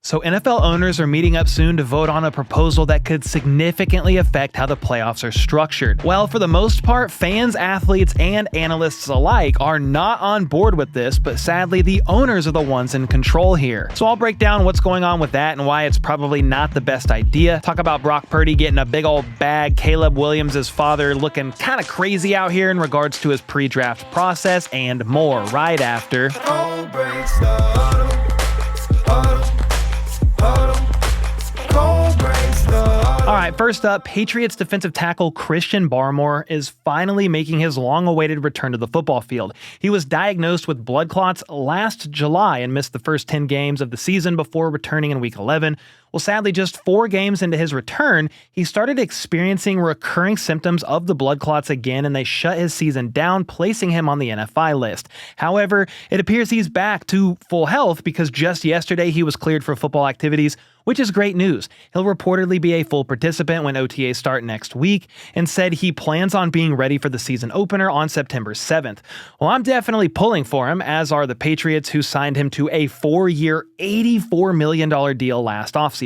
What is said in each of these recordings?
So NFL owners are meeting up soon to vote on a proposal that could significantly affect how the playoffs are structured. Well, for the most part, fans, athletes, and analysts alike are not on board with this, but sadly, the owners are the ones in control here. So I'll break down what's going on with that and why it's probably not the best idea. Talk about Brock Purdy getting a big old bag, Caleb Williams' father looking kind of crazy out here in regards to his pre-draft process, and more right after. Alright, first up, Patriots defensive tackle Christian Barmore is finally making his long-awaited return to the football field. He was diagnosed with blood clots last July and missed the first 10 games of the season before returning in Week 11. Well, sadly, just 4 games into his return, he started experiencing recurring symptoms of the blood clots again, and they shut his season down, placing him on the NFI list. However, it appears he's back to full health because just yesterday he was cleared for football activities, which is great news. He'll reportedly be a full participant when OTAs start next week, and said he plans on being ready for the season opener on September 7th. Well, I'm definitely pulling for him, as are the Patriots, who signed him to a 4-year, $84 million deal last offseason.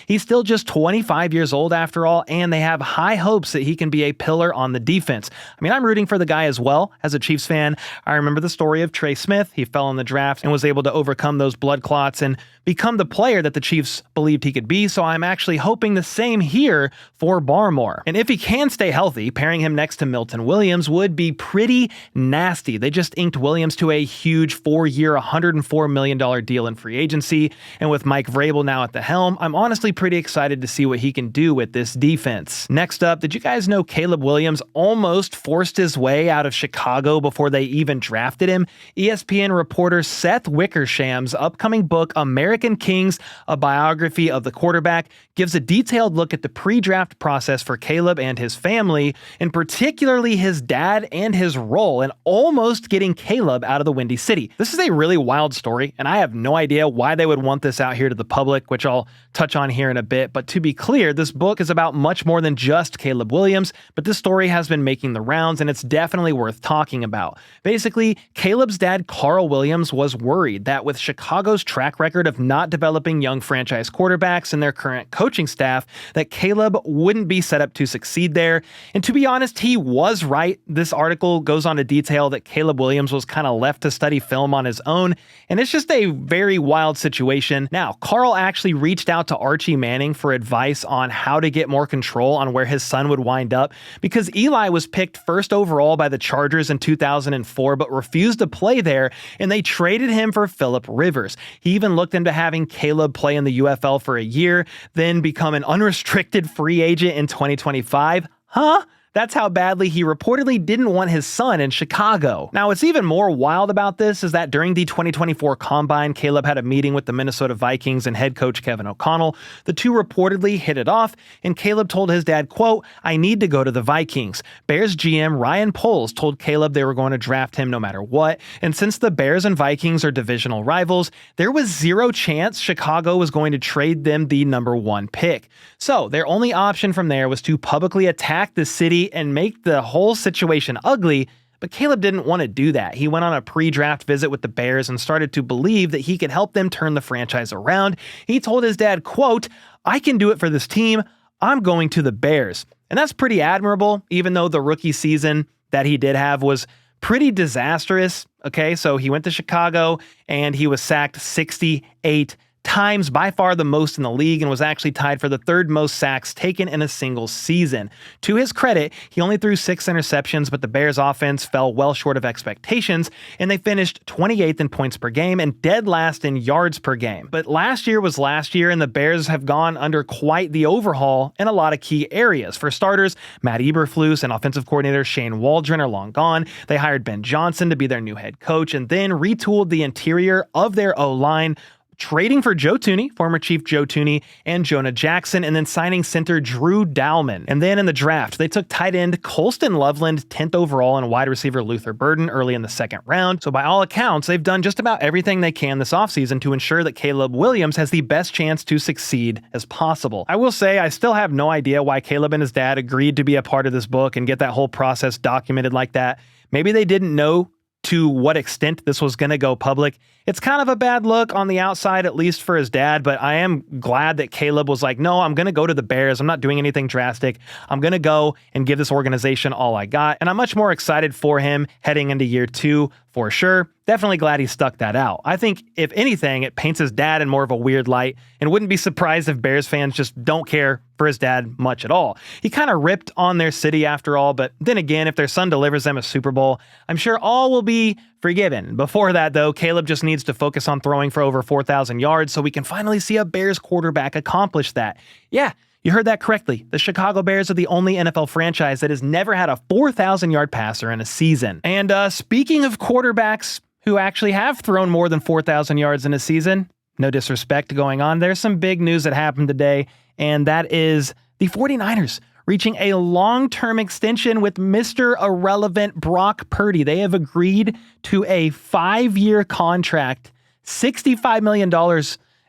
He's still just 25 years old after all, and they have high hopes that he can be a pillar on the defense. I mean, I'm rooting for the guy as well. As a Chiefs fan, I remember the story of Trey Smith. He fell in the draft and was able to overcome those blood clots and become the player that the Chiefs believed he could be, so I'm actually hoping the same here for Barmore. And if he can stay healthy, pairing him next to Milton Williams would be pretty nasty. They just inked Williams to a huge 4-year, $104 million deal in free agency, and with Mike Vrabel now at the helm, I'm honestly pretty excited to see what he can do with this defense. Next up, did you guys know Caleb Williams almost forced his way out of Chicago before they even drafted him? ESPN reporter Seth Wickersham's upcoming book, American Kings, a biography of the quarterback, gives a detailed look at the pre-draft process for Caleb and his family, and particularly his dad and his role in almost getting Caleb out of the Windy City. This is a really wild story, and I have no idea why they would want this out here to the public, which I'll touch on here in a bit. But to be clear, this book is about much more than just Caleb Williams, but this story has been making the rounds, and it's definitely worth talking about. Basically, Caleb's dad, Carl Williams, was worried that with Chicago's track record of not developing young franchise quarterbacks and their current coaching staff, that Caleb wouldn't be set up to succeed there. And to be honest, he was right. This article goes on to detail that Caleb Williams was kind of left to study film on his own, and it's just a very wild situation. Now, Carl actually reached out to Archie Manning for advice on how to get more control on where his son would wind up, because Eli was picked first overall by the Chargers in 2004 but refused to play there, and they traded him for Phillip Rivers. He even looked into having Caleb play in the UFL for a year, then become an unrestricted free agent in 2025. Huh? That's how badly he reportedly didn't want his son in Chicago. Now, what's even more wild about this is that during the 2024 Combine, Caleb had a meeting with the Minnesota Vikings and head coach Kevin O'Connell. The two reportedly hit it off, and Caleb told his dad, quote, "I need to go to the Vikings." Bears GM Ryan Poles told Caleb they were going to draft him no matter what, and since the Bears and Vikings are divisional rivals, there was zero chance Chicago was going to trade them the number 1 pick. So their only option from there was to publicly attack the city and make the whole situation ugly, but Caleb didn't want to do that. He went on a pre-draft visit with the Bears and started to believe that he could help them turn the franchise around. He told his dad, quote, "I can do it for this team. I'm going to the Bears." And that's pretty admirable, even though the rookie season that he did have was pretty disastrous. Okay, so he went to Chicago and he was sacked 68 times, by far the most in the league, and was actually tied for the 3rd most sacks taken in a single season. To his credit, he only threw 6 interceptions, but the Bears offense fell well short of expectations, and they finished 28th in points per game and dead last in yards per game. But last year was last year, and the Bears have gone under quite the overhaul in a lot of key areas. For starters, Matt Eberflus and offensive coordinator Shane Waldron are long gone. They hired Ben Johnson to be their new head coach, and then retooled the interior of their O-line, trading for Joe Thuney, former Chief Joe Thuney, and Jonah Jackson, and then signing center Drew Dalman. And then in the draft, they took tight end Colston Loveland 10th overall and wide receiver Luther Burden early in the 2nd round. So by all accounts, they've done just about everything they can this offseason to ensure that Caleb Williams has the best chance to succeed as possible. I will say I still have no idea why Caleb and his dad agreed to be a part of this book and get that whole process documented like that. Maybe they didn't know to what extent this was going to go public. It's kind of a bad look on the outside, at least for his dad, but I am glad that Caleb was like, no, I'm going to go to the Bears. I'm not doing anything drastic. I'm going to go and give this organization all I got. And I'm much more excited for him heading into year 2 for sure. Definitely glad he stuck that out. I think, if anything, it paints his dad in more of a weird light, and wouldn't be surprised if Bears fans just don't care for his dad much at all. He kind of ripped on their city after all, but then again, if their son delivers them a Super Bowl, I'm sure all will be forgiven. Before that, though, Caleb just needs to focus on throwing for over 4,000 yards so we can finally see a Bears quarterback accomplish that. Yeah, you heard that correctly. The Chicago Bears are the only NFL franchise that has never had a 4,000-yard passer in a season. And speaking of quarterbacks who actually have thrown more than 4,000 yards in a season, no disrespect going on, there's some big news that happened today, and that is the 49ers reaching a long-term extension with Mr. Irrelevant Brock Purdy. They have agreed to a 5-year contract, $65 million,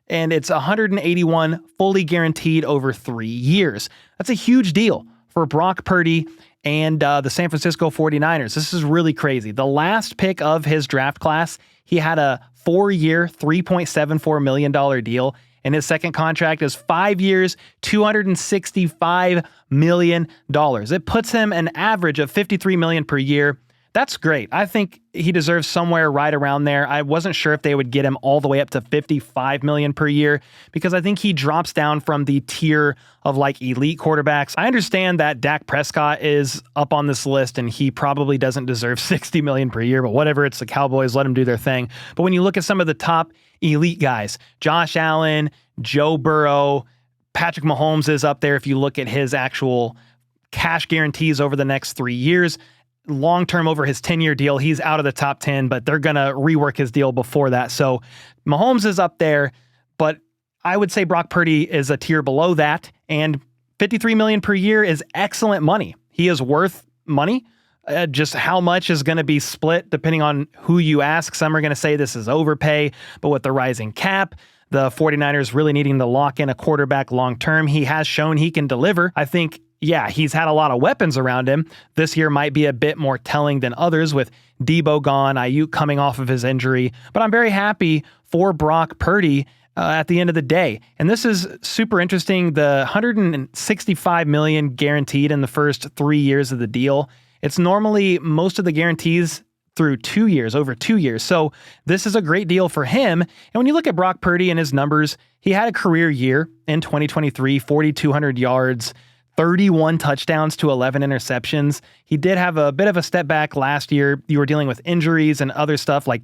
and it's $181 fully guaranteed over 3 years. That's a huge deal for Brock Purdy and the San Francisco 49ers. This is really crazy. The last pick of his draft class, he had a 4-year, $3.74 million deal, and his second contract is 5 years, $265 million. It puts him an average of $53 million per year. That's great. I think he deserves somewhere right around there. I wasn't sure if they would get him all the way up to $55 million per year, because I think he drops down from the tier of like elite quarterbacks. I understand that Dak Prescott is up on this list and he probably doesn't deserve $60 million per year, but whatever, it's the Cowboys, let them do their thing. But when you look at some of the top elite guys, Josh Allen, Joe Burrow, Patrick Mahomes is up there if you look at his actual cash guarantees over the next 3 years. Long-term over his 10-year deal, he's out of the top 10, but they're going to rework his deal before that. So Mahomes is up there, but I would say Brock Purdy is a tier below that, and $53 million per year is excellent money. He is worth money. Just how much is going to be split depending on who you ask. Some are going to say this is overpay, but with the rising cap, the 49ers really needing to lock in a quarterback long-term, he has shown he can deliver. I think, yeah, he's had a lot of weapons around him. This year might be a bit more telling than others with Debo gone, Ayuk coming off of his injury. But I'm very happy for Brock Purdy at the end of the day. And this is super interesting. The $165 million guaranteed in the first 3 years of the deal. It's normally most of the guarantees through 2 years, over 2 years. So this is a great deal for him. And when you look at Brock Purdy and his numbers, he had a career year in 2023, 4,200 yards, 31 touchdowns to 11 interceptions. He did have a bit of a step back last year. You were dealing with injuries and other stuff, like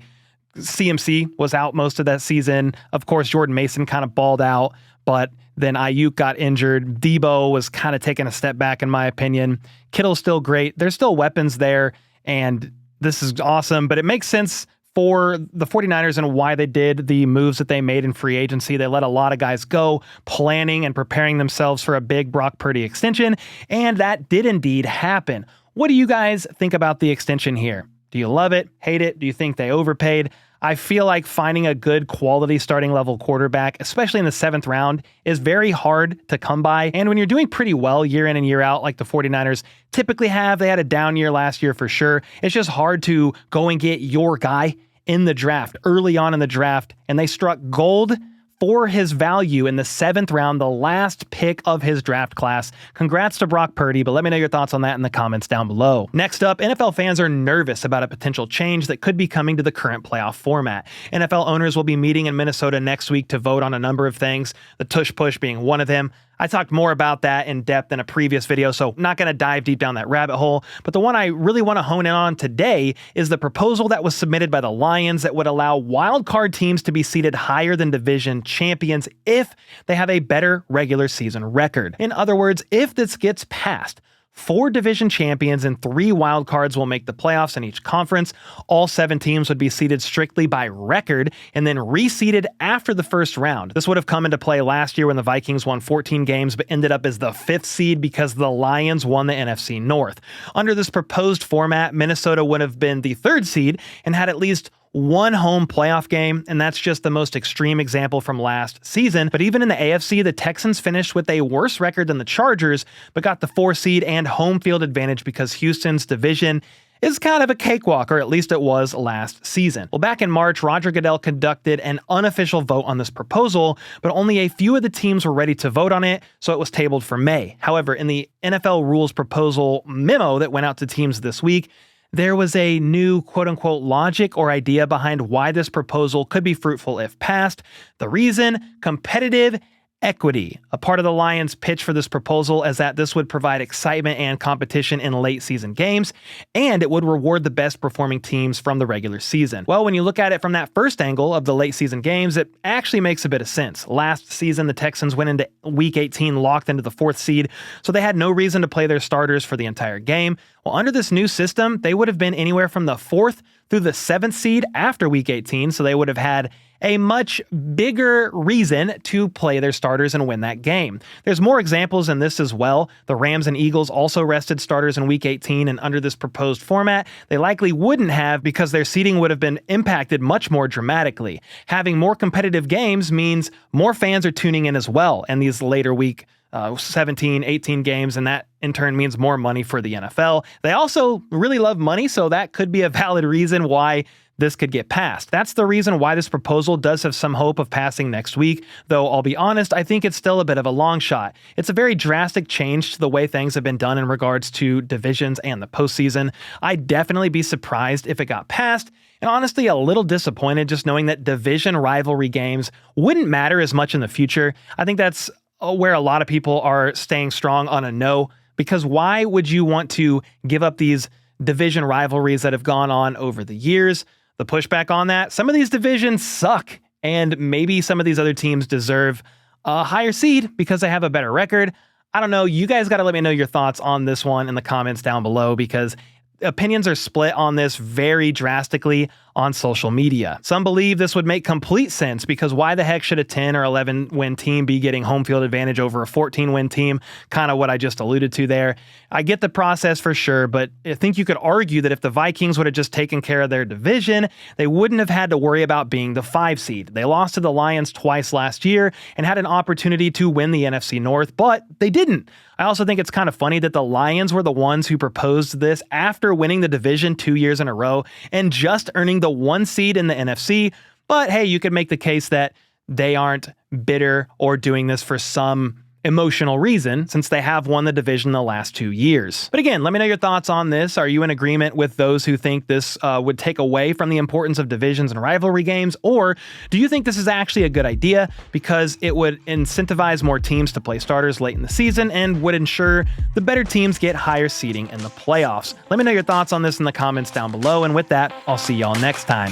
CMC was out most of that season. Of course, Jordan Mason kind of balled out, but then Ayuk got injured. Debo was kind of taking a step back, in my opinion. Kittle's still great. There's still weapons there, and this is awesome, but it makes sense for the 49ers and why they did the moves that they made in free agency. They let a lot of guys go, planning and preparing themselves for a big Brock Purdy extension, and that did indeed happen. What do you guys think about the extension here? Do you love it? Hate it? Do you think they overpaid? I feel like finding a good quality starting level quarterback, especially in the 7th round, is very hard to come by. And when you're doing pretty well year in and year out, like the 49ers typically have, they had a down year last year for sure. It's just hard to go and get your guy in the draft, early on in the draft. And they struck gold for his value in the 7th round, the last pick of his draft class. Congrats to Brock Purdy, but let me know your thoughts on that in the comments down below. Next up, NFL fans are nervous about a potential change that could be coming to the current playoff format. NFL owners will be meeting in Minnesota next week to vote on a number of things, the tush push being one of them. I talked more about that in depth in a previous video, so not going to dive deep down that rabbit hole. But the one I really want to hone in on today is the proposal that was submitted by the Lions that would allow wildcard teams to be seated higher than division champions if they have a better regular season record. In other words, if this gets passed, 4 division champions and 3 wildcards will make the playoffs in each conference. All 7 teams would be seeded strictly by record and then reseeded after the first round. This would have come into play last year when the Vikings won 14 games but ended up as the 5th seed because the Lions won the NFC North. Under this proposed format, Minnesota would have been the 3rd seed and had at least 1 home playoff game, and that's just the most extreme example from last season. But even in the AFC, the Texans finished with a worse record than the Chargers, but got the 4 seed and home field advantage because Houston's division is kind of a cakewalk, or at least it was last season. Well, back in March, Roger Goodell conducted an unofficial vote on this proposal, but only a few of the teams were ready to vote on it, so it was tabled for May. However, in the NFL rules proposal memo that went out to teams this week, there was a new quote-unquote logic or idea behind why this proposal could be fruitful if passed. The reason? Competitive equity. A part of the Lions' pitch for this proposal is that this would provide excitement and competition in late season games, and it would reward the best performing teams from the regular season. Well, when you look at it from that first angle of the late season games, it actually makes a bit of sense. Last season, the Texans went into Week 18 locked into the 4th seed, so they had no reason to play their starters for the entire game. Well, under this new system, they would have been anywhere from the 4th through the 7th seed after Week 18, so they would have had a much bigger reason to play their starters and win that game. There's more examples in this as well. The Rams and Eagles also rested starters in Week 18, and under this proposed format, they likely wouldn't have because their seeding would have been impacted much more dramatically. Having more competitive games means more fans are tuning in as well, and these later week 17, 18 games, and that in turn means more money for the NFL. They also really love money, so that could be a valid reason why this could get passed. That's the reason why this proposal does have some hope of passing next week, though I'll be honest, I think it's still a bit of a long shot. It's a very drastic change to the way things have been done in regards to divisions and the postseason. I'd definitely be surprised if it got passed, and honestly a little disappointed just knowing that division rivalry games wouldn't matter as much in the future. I think that's where a lot of people are staying strong on a no, because why would you want to give up these division rivalries that have gone on over the years? The pushback on that, some of these divisions suck, and maybe some of these other teams deserve a higher seed because they have a better record. I don't know. You guys got to let me know your thoughts on this one in the comments down below, because opinions are split on this very drastically on social media. Some believe this would make complete sense because why the heck should a 10 or 11 win team be getting home field advantage over a 14 win team? Kind of what I just alluded to there. I get the process for sure, but I think you could argue that if the Vikings would have just taken care of their division, they wouldn't have had to worry about being the 5 seed. They lost to the Lions twice last year and had an opportunity to win the NFC North, but they didn't. I also think it's kind of funny that the Lions were the ones who proposed this after winning the division 2 years in a row and just earning the 1 seed in the NFC. But hey, you could make the case that they aren't bitter or doing this for some emotional reason, since they have won the division the last 2 years. But again, let me know your thoughts on this. Are you in agreement with those who think this would take away from the importance of divisions and rivalry games? Or do you think this is actually a good idea because it would incentivize more teams to play starters late in the season and would ensure the better teams get higher seeding in the playoffs? Let me know your thoughts on this in the comments down below. And with that, I'll see y'all next time.